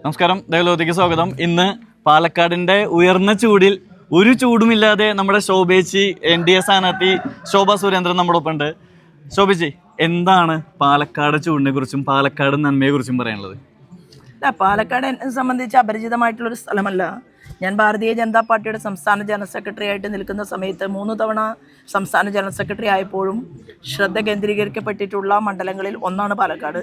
നമസ്കാരം, ദേവലോകത്തേക്ക് സ്വാഗതം. ഇന്ന് പാലക്കാടിൻ്റെ ഉയർന്ന ചൂടിൽ ഒരു ചൂടുമില്ലാതെ നമ്മുടെ ശോഭേച്ചി NDA സ്ഥാനാർത്ഥി ശോഭാ സുരേന്ദ്രൻ നമ്മുടെ ഒപ്പം ഉണ്ട്. ശോഭേച്ചി, എന്താണ് പാലക്കാട് ചൂടിനെ കുറിച്ചും പാലക്കാട് നന്മയെ കുറിച്ചും പറയാനുള്ളത്? പാലക്കാട് എന്നെ സംബന്ധിച്ച് അപരിചിതമായിട്ടുള്ളൊരു സ്ഥലമല്ല. ഞാൻ ഭാരതീയ ജനതാ പാർട്ടിയുടെ സംസ്ഥാന ജനറൽ സെക്രട്ടറി ആയിട്ട് നിൽക്കുന്ന സമയത്ത് 3 തവണ സംസ്ഥാന ജനറൽ സെക്രട്ടറി ആയപ്പോഴും ശ്രദ്ധ കേന്ദ്രീകരിക്കപ്പെട്ടിട്ടുള്ള മണ്ഡലങ്ങളിൽ ഒന്നാണ് പാലക്കാട്.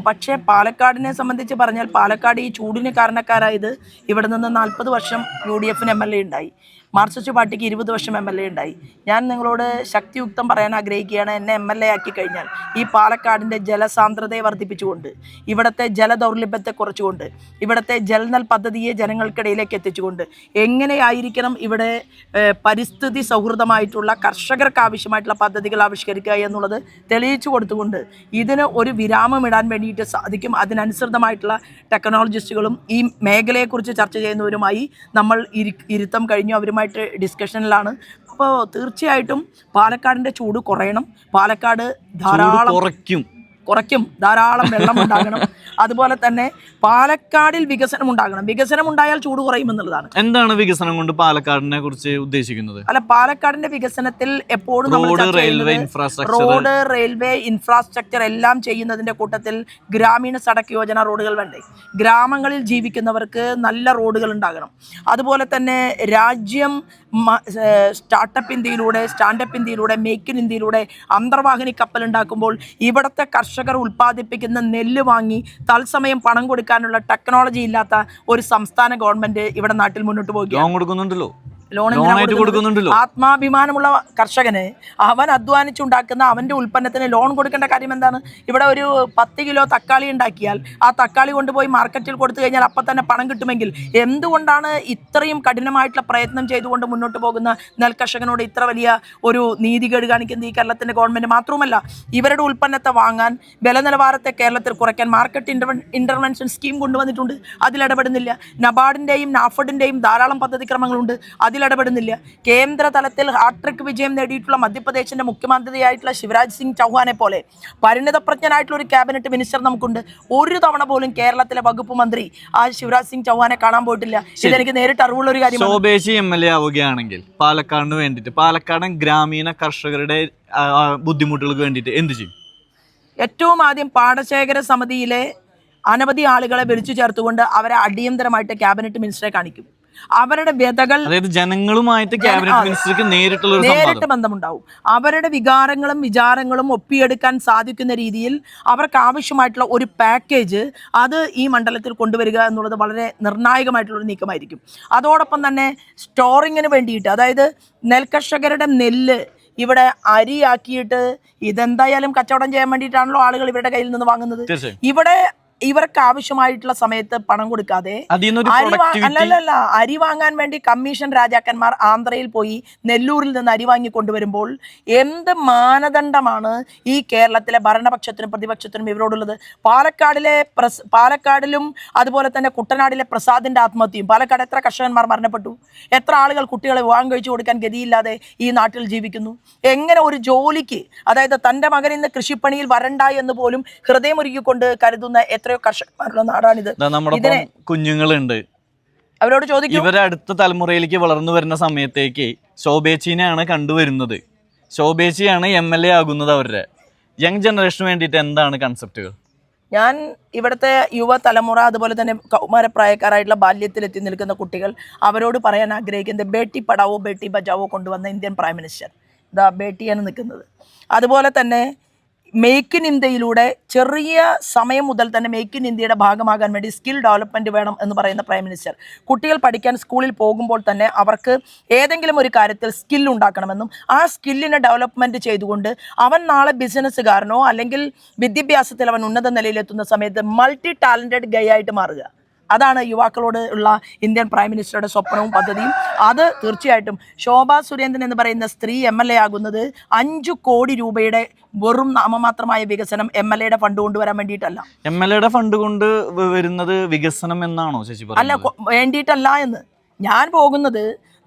പക്ഷേ പാലക്കാടിനെ സംബന്ധിച്ച് പറഞ്ഞാൽ പാലക്കാട് ഈ ചൂടിന് കാരണക്കാരായത് ഇവിടെ നിന്ന് 40 വർഷം UDF MLA ഉണ്ടായി, മാർക്സിസ്റ്റ് പാർട്ടിക്ക് 20 വർഷം MLA ഉണ്ടായി. ഞാൻ നിങ്ങളോട് ശക്തിയുക്തം പറയാൻ ആഗ്രഹിക്കുകയാണ്, എന്നെ MLA ആക്കി കഴിഞ്ഞാൽ ഈ പാലക്കാടിൻ്റെ ജലസാന്ദ്രതയെ വർദ്ധിപ്പിച്ചുകൊണ്ട്, ഇവിടുത്തെ ജലദൗർലഭ്യത്തെ കുറച്ചുകൊണ്ട്, ഇവിടുത്തെ ജൽനൽ പദ്ധതിയെ ജനങ്ങൾക്കിടയിലേക്ക് എത്തിച്ചുകൊണ്ട്, എങ്ങനെയായിരിക്കണം ഇവിടെ പരിസ്ഥിതി സൗഹൃദമായിട്ടുള്ള കർഷകർക്ക് ആവശ്യമായിട്ടുള്ള പദ്ധതികൾ ആവിഷ്കരിക്കുക എന്നുള്ളത് തെളിയിച്ചു കൊടുത്തുകൊണ്ട് ഇതിന് ഒരു വിരാമമിടാൻ വേണ്ടിയിട്ട് സാധിക്കും. അതിനനുസൃതമായിട്ടുള്ള ടെക്നോളജിസ്റ്റുകളും ഈ മേഖലയെക്കുറിച്ച് ചർച്ച ചെയ്യുന്നവരുമായി നമ്മൾ ഇരുത്തം കഴിഞ്ഞു, അവരുമായി ഡിസ്കഷനിലാണ്. അപ്പോൾ തീർച്ചയായിട്ടും പാലക്കാടിൻ്റെ ചൂട് കുറയണം, പാലക്കാട് കുറയ്ക്കും, ധാരാളം വെള്ളം ഉണ്ടാകണം. അതുപോലെ തന്നെ പാലക്കാടിൽ വികസനം ഉണ്ടാകണം. വികസനം ഉണ്ടായാൽ ചൂട് കുറയുമെന്നുള്ളതാണ്. എന്താണ് വികസനം കൊണ്ട് പാലക്കാടിനെ കുറിച്ച് ഉദ്ദേശിക്കുന്നത്? പാലക്കാടിന്റെ വികസനത്തിൽ എപ്പോഴും റോഡ്, റെയിൽവേ ഇൻഫ്രാസ്ട്രക്ചർ എല്ലാം ചെയ്യുന്നതിന്റെ കൂട്ടത്തിൽ ഗ്രാമീണ സടക്ക് യോജന റോഡുകൾ വേണ്ടേ? ഗ്രാമങ്ങളിൽ ജീവിക്കുന്നവർക്ക് നല്ല റോഡുകൾ ഉണ്ടാകണം. അതുപോലെ തന്നെ രാജ്യം സ്റ്റാർട്ടപ്പ് ഇന്ത്യയിലൂടെ മേക്ക് ഇൻ ഇന്ത്യയിലൂടെ അന്തർവാഹിനി കപ്പൽ ഉണ്ടാക്കുമ്പോൾ ഇവിടുത്തെ കർഷകർ ഉൽപ്പാദിപ്പിക്കുന്ന നെല്ല് വാങ്ങി തത്സമയം പണം കൊടുക്കാനുള്ള ടെക്നോളജി ഇല്ലാത്ത ഒരു സംസ്ഥാന ഗവൺമെന്റ് ഇവിടെ നാട്ടിൽ മുന്നോട്ട് പോകുകയാണ്. ആത്മാഭിമാനമുള്ള കർഷകന് അവൻ അധ്വാനിച്ചുണ്ടാക്കുന്ന അവൻ്റെ ഉൽപ്പന്നത്തിന് ലോൺ കൊടുക്കേണ്ട കാര്യം എന്താണ്? ഇവിടെ ഒരു 10 കിലോ തക്കാളി ഉണ്ടാക്കിയാൽ ആ തക്കാളി കൊണ്ടുപോയി മാർക്കറ്റിൽ കൊടുത്തു കഴിഞ്ഞാൽ അപ്പം തന്നെ പണം കിട്ടുമെങ്കിൽ എന്തുകൊണ്ടാണ് ഇത്രയും കഠിനമായിട്ടുള്ള പ്രയത്നം ചെയ്തുകൊണ്ട് മുന്നോട്ട് പോകുന്ന നെൽകർഷകനോട് ഇത്ര വലിയ ഒരു നീതികേട് കാണിക്കുന്നത് ഈ കേരളത്തിൻ്റെ ഗവൺമെൻറ്? മാത്രമല്ല, ഇവരുടെ ഉൽപ്പന്നത്തെ വാങ്ങാൻ വില നിലവാരത്തെ കേരളത്തിൽ കുറയ്ക്കാൻ മാർക്കറ്റ് ഇൻ്റർവെൻഷൻ സ്കീം കൊണ്ടുവന്നിട്ടുണ്ട്, അതിലിടപെടുന്നില്ല. നബാർഡിൻ്റെയും നാഫഡിൻ്റെയും ധാരാളം പദ്ധതിക്രമങ്ങളുണ്ട്, അതിലിടപെടുന്നില്ല. കേന്ദ്ര തലത്തിൽ ഹാട്രിക് വിജയം നേടിയിട്ടുള്ള മധ്യപ്രദേശിന്റെ മുഖ്യമന്ത്രിയായിട്ടുള്ള ശിവരാജ് സിംഗ് ചൗഹാനെ പോലെ പരിണിതപ്രജ്ഞനായിട്ടുള്ള ഒരു ക്യാബിനറ്റ് മിനിസ്റ്റർ നമുക്കുണ്ട്. ഒരു തവണ പോലും കേരളത്തിലെ വകുപ്പ് മന്ത്രി ആ ശിവരാജ് സിംഗ് ചൗഹാനെ കാണാൻ പോയിട്ടില്ല. ഇതെനിക്ക് നേരിട്ട് അറിവുള്ള ഒരു കാര്യമാണ്. ശോഭേച്ചി MLA ആവുകയാണെങ്കിൽ പാലക്കാടിന് വേണ്ടിയിട്ട്, പാലക്കാടൻ ഗ്രാമീണ കർഷകരുടെ ബുദ്ധിമുട്ടുകൾക്ക് വേണ്ടിയിട്ട് എന്ത് ചെയ്യും? ഏറ്റവും ആദ്യം പാടശേഖര സമിതിയിലെ അനവധി ആളുകളെ വിളിച്ചു ചേർത്തുകൊണ്ട് അവരെ അടിയന്തരമായിട്ട് ക്യാബിനറ്റ് മിനിസ്റ്ററെ കാണിക്കും. അവരുടെ വ്യതകൾ ജനങ്ങളുമായിട്ട് നേരിട്ട് ബന്ധമുണ്ടാവും. അവരുടെ വികാരങ്ങളും വിചാരങ്ങളും ഒപ്പിയെടുക്കാൻ സാധിക്കുന്ന രീതിയിൽ അവർക്ക് ആവശ്യമായിട്ടുള്ള ഒരു പാക്കേജ് അത് ഈ മണ്ഡലത്തിൽ കൊണ്ടുവരിക എന്നുള്ളത് വളരെ നിർണായകമായിട്ടുള്ളൊരു നീക്കമായിരിക്കും. അതോടൊപ്പം തന്നെ സ്റ്റോറിങ്ങിന് വേണ്ടിയിട്ട്, അതായത് നെൽകർഷകരുടെ നെല്ല് ഇവിടെ അരിയാക്കിയിട്ട് ഇതെന്തായാലും കച്ചവടം ചെയ്യാൻ വേണ്ടിയിട്ടാണല്ലോ ആളുകൾ ഇവരുടെ കയ്യിൽ നിന്ന് വാങ്ങുന്നത്. ഇവിടെ ഇവർക്ക് ആവശ്യമായിട്ടുള്ള സമയത്ത് പണം കൊടുക്കാതെ അരി വാങ്ങാൻ വേണ്ടി കമ്മീഷൻ രാജാക്കന്മാർ ആന്ധ്രയിൽ പോയി നെല്ലൂരിൽ നിന്ന് അരി വാങ്ങി കൊണ്ടുവരുമ്പോൾ എന്ത് മാനദണ്ഡമാണ് ഈ കേരളത്തിലെ ഭരണപക്ഷത്തിനും പ്രതിപക്ഷത്തിനും ഇവരോടുള്ളത്? പാലക്കാടിലും അതുപോലെ തന്നെ കുട്ടനാടിലെ പ്രസാദിന്റെ ആത്മഹത്യയും, പാലക്കാട് എത്ര കർഷകന്മാർ മരണപ്പെട്ടു, എത്ര ആളുകൾ കുട്ടികളെ വിവാഹം കഴിച്ചു കൊടുക്കാൻ ഗതിയില്ലാതെ ഈ നാട്ടിൽ ജീവിക്കുന്നു. എങ്ങനെ ഒരു ജോലിക്ക്, അതായത് തൻ്റെ മകൻ ഇന്ന് കൃഷിപ്പണിയിൽ വരണ്ട എന്ന് പോലും ഹൃദയമൊരുക്കിക്കൊണ്ട് കരുതുന്ന എത്രയോ കർഷകന്മാരുള്ള നാടാണിത്. കുഞ്ഞുങ്ങളുണ്ട്, അവരോട് ചോദിക്കും. ഇവരെ അടുത്ത തലമുറയിലേക്ക് വളർന്നു വരുന്ന സമയത്തേക്ക് ശോഭേച്ചിനെയാണ് കണ്ടുവരുന്നത്, ശോഭേച്ചിയാണ് MLA ആകുന്നത്. അവരുടെ യങ് ജനറേഷന് വേണ്ടിയിട്ട് എന്താണ് കൺസെപ്റ്റുകൾ? ഞാൻ ഇവിടുത്തെ യുവതലമുറ, അതുപോലെ തന്നെ കൗമാരപ്രായക്കാരായിട്ടുള്ള ബാല്യത്തിൽ എത്തി നിൽക്കുന്ന കുട്ടികൾ, അവരോട് പറയാൻ ആഗ്രഹിക്കുന്നത് ബേട്ടി പഠാവോ ബേട്ടി ബച്ചാവോ കൊണ്ടുവന്ന ഇന്ത്യൻ പ്രൈം മിനിസ്റ്റർ ദാ ബേട്ടിയാണ് നിൽക്കുന്നത്. അതുപോലെ തന്നെ മേക്ക് ഇൻ ഇന്ത്യയിലൂടെ ചെറിയ സമയം മുതൽ തന്നെ മേക്ക് ഇൻ ഇന്ത്യയുടെ ഭാഗമാകാൻ വേണ്ടി സ്കിൽ ഡെവലപ്മെൻറ്റ് വേണം എന്ന് പറയുന്ന പ്രൈം മിനിസ്റ്റർ, കുട്ടികൾ പഠിക്കാൻ സ്കൂളിൽ പോകുമ്പോൾ തന്നെ അവർക്ക് ഏതെങ്കിലും ഒരു കാര്യത്തിൽ സ്കിൽ ഉണ്ടാക്കണമെന്നും ആ സ്കില്ലിനെ ഡെവലപ്മെൻറ്റ് ചെയ്തുകൊണ്ട് അവൻ നാളെ ബിസിനസ്സുകാരനോ അല്ലെങ്കിൽ വിദ്യാഭ്യാസത്തിൽ അവൻ ഉന്നത നിലയിലെത്തുന്ന സമയത്ത് മൾട്ടി ടാലൻറ്റഡ് ഗൈ ആയിട്ട് മാറുക. അതാണ് യുവാക്കളോട് ഉള്ള ഇന്ത്യൻ പ്രൈം മിനിസ്റ്ററുടെ സ്വപ്നവും പദ്ധതിയും. അത് തീർച്ചയായിട്ടും ശോഭാ സുരേന്ദ്രൻ എന്ന് പറയുന്ന സ്ത്രീ MLA ആകുന്നത് 5 കോടി രൂപയുടെ വെറും നാമമാത്രമായ വികസനം MLA ഫണ്ട് കൊണ്ടുവരാൻ വേണ്ടിയിട്ടല്ല. MLA ഫണ്ട് കൊണ്ട് വരുന്നത് വികസനം എന്നാണോ ചേച്ചി? അല്ല, വേണ്ടിയിട്ടല്ല എന്ന്. ഞാൻ പോകുന്നത്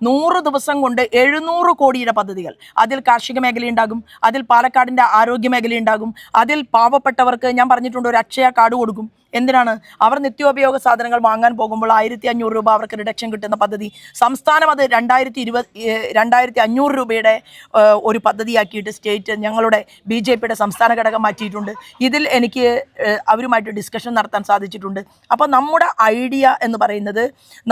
100 ദിവസം കൊണ്ട് 700 കോടിയുടെ പദ്ധതികൾ. അതിൽ കാർഷിക മേഖലയുണ്ടാകും, അതിൽ പാലക്കാടിൻ്റെ ആരോഗ്യ മേഖലയുണ്ടാകും, അതിൽ പാവപ്പെട്ടവർക്ക് ഞാൻ പറഞ്ഞിട്ടുണ്ട് ഒരു അക്ഷയ കാർഡ് കൊടുക്കും. എന്തിനാണ്? അവർ നിത്യോപയോഗ സാധനങ്ങൾ വാങ്ങാൻ പോകുമ്പോൾ 1500 രൂപ അവർക്ക് റിഡക്ഷൻ കിട്ടുന്ന പദ്ധതി. സംസ്ഥാനം അത് 2500 രൂപയുടെ ഒരു പദ്ധതിയാക്കിയിട്ട് സ്റ്റേറ്റ് ഞങ്ങളുടെ BJPയുടെ സംസ്ഥാന ഘടകം മാറ്റിയിട്ടുണ്ട്. ഇതിൽ എനിക്ക് അവരുമായിട്ട് ഡിസ്കഷൻ നടത്താൻ സാധിച്ചിട്ടുണ്ട്. അപ്പോൾ നമ്മുടെ ഐഡിയ എന്ന് പറയുന്നത്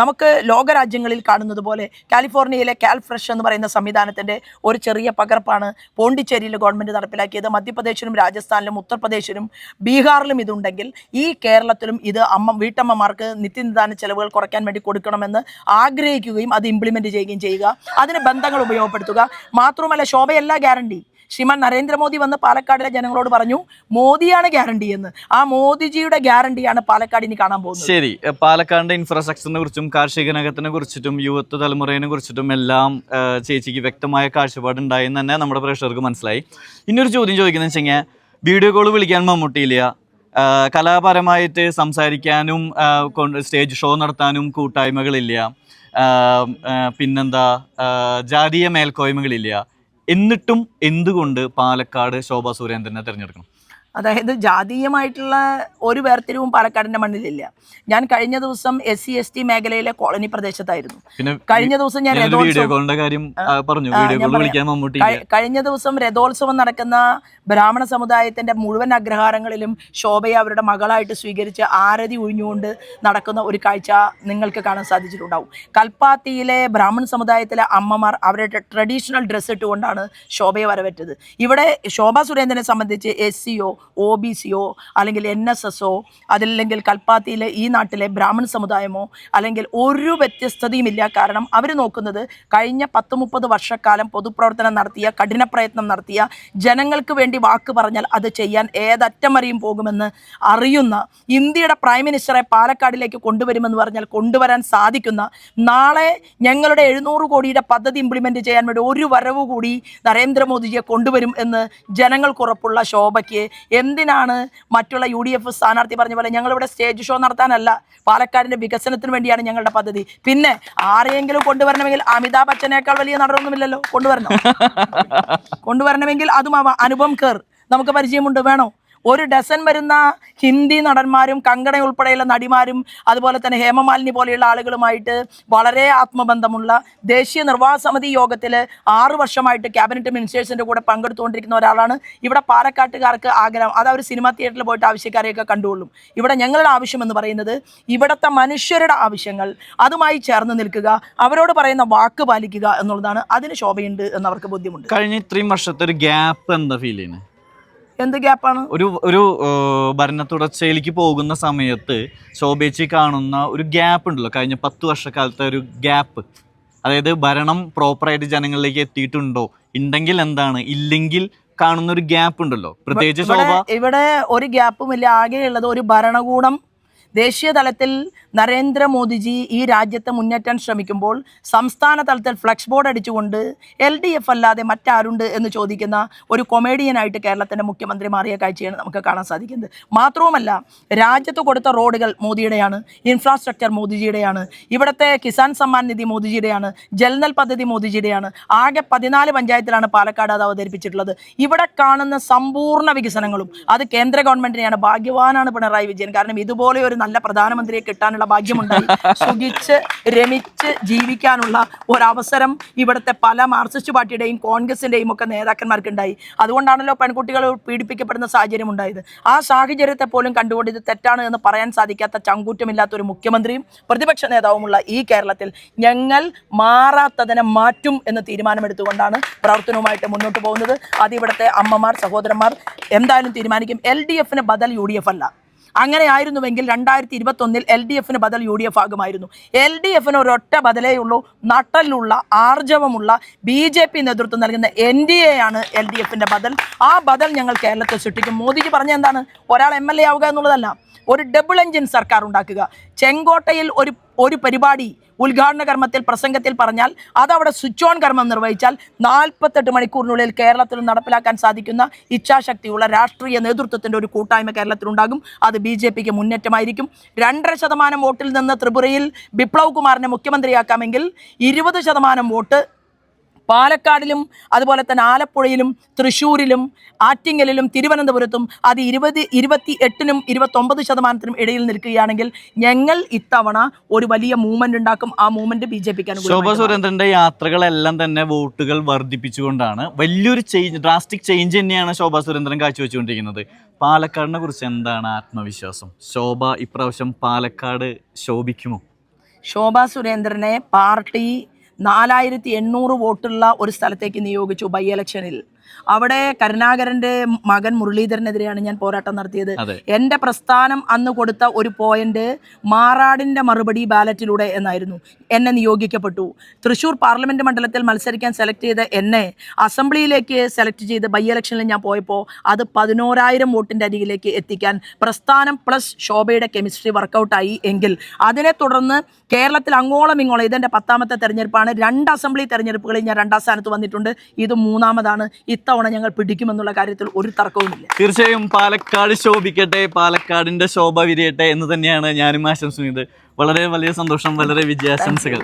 നമുക്ക് ലോകരാജ്യങ്ങളിൽ കാണുന്നത് പോലെ കാലിഫോർണിയയിലെ കാൽഫ്രഷ് എന്ന് പറയുന്ന സംവിധാനത്തിൻ്റെ ഒരു ചെറിയ പകർപ്പാണ് പോണ്ടിച്ചേരിയിലെ ഗവൺമെൻറ് നടപ്പിലാക്കിയത്. മധ്യപ്രദേശിലും രാജസ്ഥാനിലും ഉത്തർപ്രദേശിലും ബീഹാറിലും ഇതുണ്ടെങ്കിൽ ഈ കേരളത്തിലും ഇത് വീട്ടമ്മമാർക്ക് നിത്യനിദാന ചെലവുകൾ കുറയ്ക്കാൻ വേണ്ടി കൊടുക്കണമെന്ന് ആഗ്രഹിക്കുകയും അത് ഇംപ്ലിമെന്റ് ചെയ്യുകയും ചെയ്യുക. അതിന് ബന്ധങ്ങൾ ഉപയോഗപ്പെടുത്തുക. മാത്രമല്ല, ശോഭയല്ല ഗ്യാരണ്ടി. ശ്രീമാൻ നരേന്ദ്രമോദി വന്ന് പാലക്കാടിലെ ജനങ്ങളോട് പറഞ്ഞു മോദിയാണ് ഗ്യാരണ്ടി എന്ന്. ആ മോദിജിയുടെ ഗ്യാരണ്ടിയാണ് പാലക്കാട് ഇനി കാണാൻ പോകുന്നത്. ശരി, പാലക്കാടിന്റെ ഇൻഫ്രാസ്ട്രക്ചറിനെ കുറിച്ചും കാർഷിക നഗരത്തിനെ കുറിച്ചിട്ടും യുവത്വ തലമുറയെ കുറിച്ചിട്ടും എല്ലാം ചേച്ചിക്ക് വ്യക്തമായ കാഴ്ചപ്പാടുണ്ടായെന്ന് തന്നെ നമ്മുടെ പ്രേക്ഷകർക്ക് മനസ്സിലായി. ഇനിയൊരു ചോദ്യം ചോദിക്കുന്നത് വെച്ച് കഴിഞ്ഞാൽ, വീഡിയോ കോൾ വിളിക്കാൻ മമ്മൂട്ടിയില്ല, കലാപരമായിട്ട് സംസാരിക്കാനും സ്റ്റേജ് ഷോ നടത്താനും കൂട്ടായ്മകളില്ല, പിന്നെന്താ ജാതീയ മേൽക്കോയ്മകളില്ല. എന്നിട്ടും എന്തുകൊണ്ട് പാലക്കാട് ശോഭാ സുരേന്ദ്രനെ തിരഞ്ഞെടുക്കണം? അതായത് ജാതീയമായിട്ടുള്ള ഒരു വേർതിരിവും പാലക്കാടിൻ്റെ മണ്ണിലില്ല. ഞാൻ കഴിഞ്ഞ ദിവസം SC/ST മേഖലയിലെ കോളനി പ്രദേശത്തായിരുന്നു. കഴിഞ്ഞ ദിവസം ഞാൻ കഴിഞ്ഞ ദിവസം രഥോത്സവം നടക്കുന്ന ബ്രാഹ്മണ സമുദായത്തിൻ്റെ മുഴുവൻ അഗ്രഹാരങ്ങളിലും ശോഭയെ അവരുടെ മകളായിട്ട് സ്വീകരിച്ച് ആരതി ഒഴിഞ്ഞുകൊണ്ട് നടക്കുന്ന ഒരു കാഴ്ച നിങ്ങൾക്ക് കാണാൻ സാധിച്ചിട്ടുണ്ടാവും. കൽപ്പാത്തിയിലെ ബ്രാഹ്മണ സമുദായത്തിലെ അമ്മമാർ അവരുടെ ട്രഡീഷണൽ ഡ്രസ്സ് ഇട്ടുകൊണ്ടാണ് ശോഭയെ വരവേറ്റത്. ഇവിടെ ശോഭാ സുരേന്ദ്രനെ സംബന്ധിച്ച് SCയോ OBCയോ അല്ലെങ്കിൽ NSSO അതല്ലെങ്കിൽ കൽപ്പാത്തിയിലെ ഈ നാട്ടിലെ ബ്രാഹ്മണ സമുദായമോ അല്ലെങ്കിൽ ഒരു വ്യത്യസ്തതയുമില്ല. കാരണം അവർ നോക്കുന്നത് കഴിഞ്ഞ 10-30 വർഷക്കാലം പൊതുപ്രവർത്തനം നടത്തിയ, കഠിന പ്രയത്നം നടത്തിയ, ജനങ്ങൾക്ക് വേണ്ടി വാക്ക് പറഞ്ഞാൽ അത് ചെയ്യാൻ ഏതറ്റം വരെയും പോകുമെന്ന് അറിയുന്ന, ഇന്ത്യയുടെ പ്രൈം മിനിസ്റ്ററെ പാലക്കാടിലേക്ക് കൊണ്ടുവരുമെന്ന് പറഞ്ഞാൽ കൊണ്ടുവരാൻ സാധിക്കുന്ന, നാളെ ഞങ്ങളുടെ 700 കോടിയുടെ പദ്ധതി ഇംപ്ലിമെൻറ്റ് ചെയ്യാൻ വേണ്ടി ഒരു വരവ് കൂടി നരേന്ദ്രമോദിജിയെ കൊണ്ടുവരും എന്ന് ജനങ്ങൾക്കുറപ്പുള്ള ശോഭയ്ക്ക് എന്തിനാണ് മറ്റുള്ള UDF സ്ഥാനാർത്ഥി പറഞ്ഞ പോലെ ഞങ്ങളിവിടെ സ്റ്റേജ് ഷോ നടത്താനല്ല, പാലക്കാടിൻ്റെ വികസനത്തിന് വേണ്ടിയാണ് ഞങ്ങളുടെ പദ്ധതി. പിന്നെ ആരെയെങ്കിലും കൊണ്ടുവരണമെങ്കിൽ അമിതാഭ് ബച്ചനേക്കാൾ വലിയ നടനൊന്നുമില്ലല്ലോ, കൊണ്ടുവരണമെങ്കിൽ അതും അനുപം ഖേർ നമുക്ക് പരിചയമുണ്ട്. വേണോ? ഒരു ഡസൻ വരുന്ന ഹിന്ദി നടന്മാരും കങ്കണ ഉൾപ്പെടെയുള്ള നടിമാരും അതുപോലെ തന്നെ ഹേമമാലിനി പോലെയുള്ള ആളുകളുമായിട്ട് വളരെ ആത്മബന്ധമുള്ള ദേശീയ നിർവാഹക സമിതി യോഗത്തിൽ 6 വർഷമായിട്ട് ക്യാബിനറ്റ് മിനിസ്റ്റേഴ്സിൻ്റെ കൂടെ പങ്കെടുത്തുകൊണ്ടിരിക്കുന്ന ഒരാളാണ്. ഇവിടെ പാലക്കാട്ടുകാർക്ക് ആഗ്രഹം, അത് അവർ സിനിമാ തിയേറ്ററിൽ പോയിട്ട് ആവശ്യക്കാരെയൊക്കെ കണ്ടുകൊള്ളും. ഇവിടെ ഞങ്ങളുടെ ആവശ്യം എന്ന് പറയുന്നത് ഇവിടുത്തെ മനുഷ്യരുടെ ആവശ്യങ്ങൾ അതുമായി ചേർന്ന് നിൽക്കുക, അവരോട് പറയുന്ന വാക്ക് പാലിക്കുക എന്നുള്ളതാണ്. അതിന് ശോഭയുണ്ട് എന്നവർക്ക് ബോധ്യമുണ്ട്. കഴിഞ്ഞ 3 വർഷത്തെ ഒരു ഗ്യാപ്പ് എന്താ ഫീൽ ചെയ്യുന്നത്? എന്ത് ഗ്യാപ്പാണ്? ഒരു ഭരണ തുടർച്ചയിലേക്ക് പോകുന്ന സമയത്ത് ശോഭേച്ചി കാണുന്ന ഒരു ഗ്യാപ്പ് ഉണ്ടല്ലോ, കഴിഞ്ഞ 10 വർഷക്കാലത്തെ ഒരു ഗ്യാപ്പ്. അതായത് ഭരണം പ്രോപ്പറായിട്ട് ജനങ്ങളിലേക്ക് എത്തിയിട്ടുണ്ടോ, ഉണ്ടെങ്കിൽ എന്താണ്, ഇല്ലെങ്കിൽ കാണുന്ന ഒരു ഗ്യാപ്പ് ഉണ്ടല്ലോ. പ്രത്യേകിച്ച് ശോഭ ഇവിടെ ഒരു ഗ്യാപ്പുമില്ല. ആകെയുള്ളത് ഒരു ഭരണകൂടം ദേശീയ തലത്തിൽ നരേന്ദ്രമോദിജി ഈ രാജ്യത്തെ മുന്നേറ്റാൻ ശ്രമിക്കുമ്പോൾ സംസ്ഥാന തലത്തിൽ ഫ്ലെക്സ് ബോർഡ് അടിച്ചുകൊണ്ട് LDF അല്ലാതെ മറ്റാരുണ്ട് എന്ന് ചോദിക്കുന്ന ഒരു കൊമേഡിയനായിട്ട് കേരളത്തിൻ്റെ മുഖ്യമന്ത്രി മാറിയ കാഴ്ചയാണ് നമുക്ക് കാണാൻ സാധിക്കുന്നത്. മാത്രവുമല്ല, രാജ്യത്ത് കൊടുത്ത റോഡുകൾ മോദിയുടെയാണ്, ഇൻഫ്രാസ്ട്രക്ചർ മോദിജിയുടെയാണ്, ഇവിടുത്തെ കിസാൻ സമ്മാൻ നിധി മോദിജിയുടെയാണ്, ജൽനൽ പദ്ധതി മോദിജിയുടെയാണ്. ആകെ 14 പഞ്ചായത്തിലാണ് പാലക്കാട് അത് അവതരിപ്പിച്ചിട്ടുള്ളത്. ഇവിടെ കാണുന്ന സമ്പൂർണ്ണ വികസനങ്ങളും അത് കേന്ദ്ര ഗവൺമെൻറ്റിനെയാണ്. ഭാഗ്യവാനാണ് പിണറായി വിജയൻ. കാരണം ഇതുപോലെ ഒരു നല്ല പ്രധാനമന്ത്രിയെ കിട്ടാനുള്ള ഭാഗ്യമുണ്ടായി. സുഖിച്ച് രമിച്ച് ജീവിക്കാനുള്ള ഒരവസരം ഇവിടുത്തെ പല മാർക്സിസ്റ്റ് പാർട്ടിയുടെയും കോൺഗ്രസിൻ്റെയും ഒക്കെ നേതാക്കന്മാർക്കുണ്ടായി. അതുകൊണ്ടാണല്ലോ പെൺകുട്ടികൾ പീഡിപ്പിക്കപ്പെടുന്ന സാഹചര്യം ഉണ്ടായത്. ആ സാഹചര്യത്തെ പോലും കണ്ടുകൊണ്ട് ഇത് തെറ്റാണ് എന്ന് പറയാൻ സാധിക്കാത്ത ചങ്കൂറ്റമില്ലാത്ത ഒരു മുഖ്യമന്ത്രിയും പ്രതിപക്ഷ നേതാവുമുള്ള ഈ കേരളത്തിൽ ഞങ്ങൾ മാറാത്തതിനെ മാറ്റും എന്ന് തീരുമാനമെടുത്തുകൊണ്ടാണ് പ്രവർത്തനവുമായിട്ട് മുന്നോട്ട് പോകുന്നത്. അത് ഇവിടുത്തെ അമ്മമാർ, സഹോദരന്മാർ എന്തായാലും തീരുമാനിക്കും. LDFന് ബദൽ UDF അല്ല. അങ്ങനെ ആയിരുന്നുവെങ്കിൽ 2021 LDFന് ബദൽ UDF ആകുമായിരുന്നു. LDFന് ഒരൊറ്റ ബദലേ ഉള്ളൂ, നട്ടലുള്ള ആർജവമുള്ള BJP നേതൃത്വം നൽകുന്ന NDA ആണ് LDFന്റെ ബദൽ. ആ ബദൽ ഞങ്ങൾ കേരളത്തിൽ സൃഷ്ടിക്കും. മോദിജി പറഞ്ഞ എന്താണ്? ഒരാൾ MLA ആവുക എന്നുള്ളതല്ല, ഒരു ഡബിൾ എഞ്ചിൻ സർക്കാർ ഉണ്ടാക്കുക. ചെങ്കോട്ടയിൽ ഒരു പരിപാടി ഉദ്ഘാടന കർമ്മത്തിൽ പ്രസംഗത്തിൽ പറഞ്ഞാൽ അതവിടെ സ്വിച്ച് ഓൺ കർമ്മം നിർവഹിച്ചാൽ 48 മണിക്കൂറിനുള്ളിൽ കേരളത്തിൽ നടപ്പിലാക്കാൻ സാധിക്കുന്ന ഇച്ഛാശക്തിയുള്ള രാഷ്ട്രീയ നേതൃത്വത്തിൻ്റെ ഒരു കൂട്ടായ്മ കേരളത്തിലുണ്ടാകും. അത് BJPക്ക് മുന്നേറ്റമായിരിക്കും. 2.5% വോട്ടിൽ നിന്ന് ത്രിപുരയിൽ ബിപ്ലവ് കുമാറിനെ മുഖ്യമന്ത്രിയാക്കാമെങ്കിൽ 20% വോട്ട് പാലക്കാടിലും അതുപോലെ തന്നെ ആലപ്പുഴയിലും തൃശ്ശൂരിലും ആറ്റിങ്ങലിലും തിരുവനന്തപുരത്തും അത് 28-നും 29% ഇടയിൽ നിൽക്കുകയാണെങ്കിൽ ഞങ്ങൾ ഇത്തവണ ഒരു വലിയ മൂവ്മെന്റ് ഉണ്ടാക്കും. ആ മൂവ്മെന്റ് BJPക്ക് ശോഭാ സുരേന്ദ്രന്റെ യാത്രകളെല്ലാം തന്നെ വോട്ടുകൾ വർദ്ധിപ്പിച്ചുകൊണ്ടാണ്. വലിയൊരു ഡ്രാസ്റ്റിക് ചേഞ്ച് തന്നെയാണ് ശോഭാ സുരേന്ദ്രൻ കാഴ്ചവെച്ചുകൊണ്ടിരിക്കുന്നത്. പാലക്കാടിനെ കുറിച്ച് എന്താണ് ആത്മവിശ്വാസം? ശോഭ ഇപ്രാവശ്യം പാലക്കാട് ശോഭിക്കുമോ? ശോഭാ സുരേന്ദ്രനെ പാർട്ടി 4800 വോട്ടുള്ള ഒരു സ്ഥലത്തേക്ക് നിയോഗിച്ചു ബൈ ഇലക്ഷനിൽ. അവിടെ കരുണാകരന്റെ മകൻ മുരളീധരനെതിരെയാണ് ഞാൻ പോരാട്ടം നടത്തിയത്. എൻ്റെ പ്രസ്ഥാനം അന്ന് കൊടുത്ത ഒരു പോയിന്റ് മാറാടിൻ്റെ മറുപടി ബാലറ്റിലൂടെ എന്നായിരുന്നു. എന്നെ നിയോഗിക്കപ്പെട്ടു. തൃശ്ശൂർ പാർലമെന്റ് മണ്ഡലത്തിൽ മത്സരിക്കാൻ സെലക്ട് ചെയ്ത എന്നെ അസംബ്ലിയിലേക്ക് സെലക്ട് ചെയ്ത് ബൈ ഇലക്ഷനിൽ ഞാൻ പോയപ്പോൾ അത് 11,000 വോട്ടിൻ്റെ അരികിലേക്ക് എത്തിക്കാൻ പ്രസ്ഥാനം പ്ലസ് ശോഭയുടെ കെമിസ്ട്രി വർക്കൗട്ടായി. എങ്കിൽ അതിനെ തുടർന്ന് കേരളത്തിൽ അങ്ങോളം ഇങ്ങോളം ഇതെൻ്റെ 10ാമത്തെ തെരഞ്ഞെടുപ്പാണ്. 2 അസംബ്ലി തെരഞ്ഞെടുപ്പുകളിൽ ഞാൻ 2ാം സ്ഥാനത്ത് വന്നിട്ടുണ്ട്. ഇത് 3ാമതാണ്. ഇത്തവണ ഞങ്ങൾ പിടിക്കുമെന്നുള്ള കാര്യത്തിൽ ഒരു തർക്കവുമില്ല. തീർച്ചയായും പാലക്കാട് ശോഭിക്കട്ടെ, പാലക്കാടിന്റെ ശോഭ വിരിയട്ടെ എന്ന് തന്നെയാണ് ഞാനും ആശംസിക്കുന്നത്. വളരെ വലിയ സന്തോഷം, വളരെ വിജയാശംസകൾ.